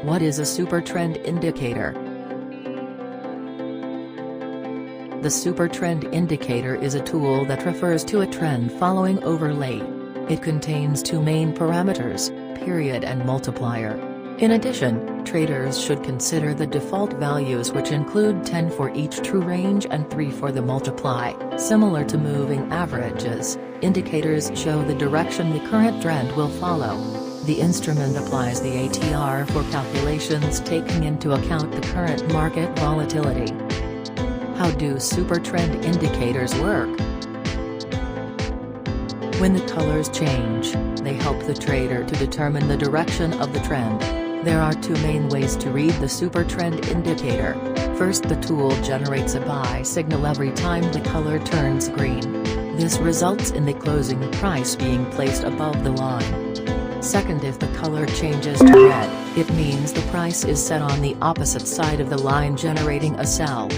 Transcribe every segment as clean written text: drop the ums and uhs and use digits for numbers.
What is a Supertrend indicator? The Supertrend indicator is a tool that refers to a trend following overlay. It contains two main parameters, period and multiplier. In addition, traders should consider the default values, which include 10 for each true range and 3 for the multiply. Similar to moving averages, indicators show the direction the current trend will follow. The instrument applies the ATR for calculations taking into account the current market volatility. How do Supertrend indicators work? When the colors change, they help the trader to determine the direction of the trend. There are two main ways to read the Supertrend indicator. First, the tool generates a buy signal every time the color turns green. This results in the closing price being placed above the line. Second, if the color changes to red, it means the price is set on the opposite side of the line, generating a sell.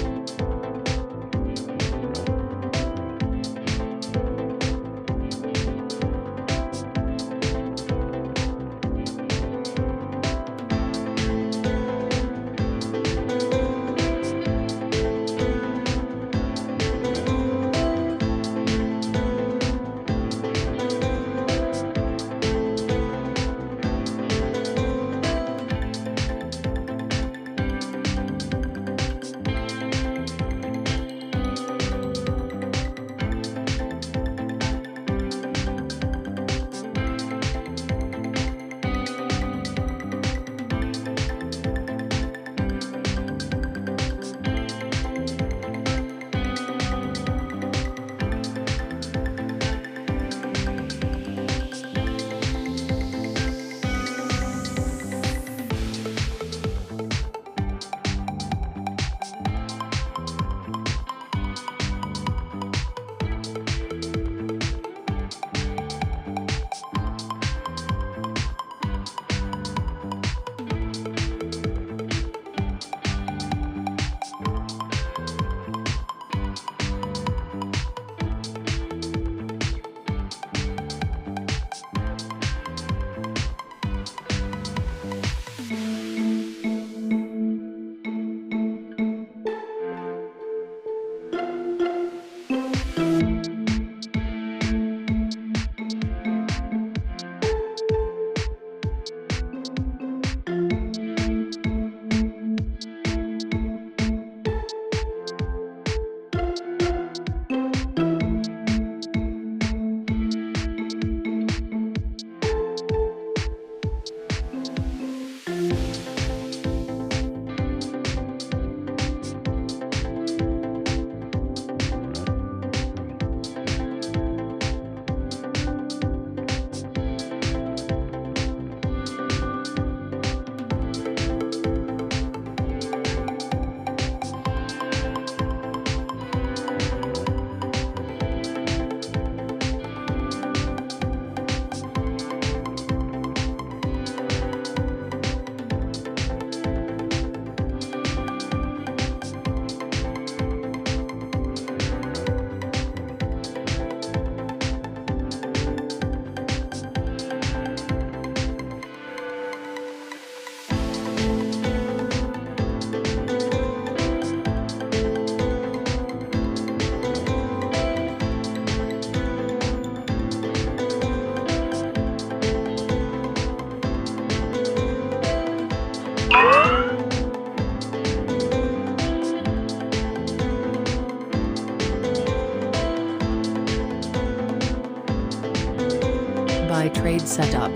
Buy trade setup.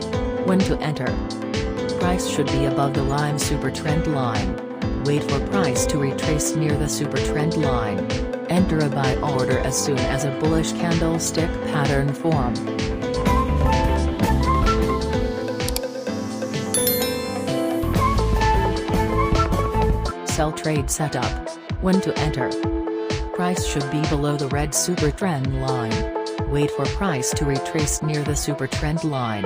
When to enter. Price should be above the line Supertrend line. Wait for price to retrace near the Supertrend line. Enter a buy order as soon as a bullish candlestick pattern form. Sell trade setup. When to enter. Price should be below the red Supertrend line. Wait for price to retrace near the Supertrend line.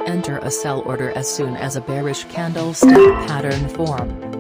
Enter a sell order as soon as a bearish candlestick pattern form.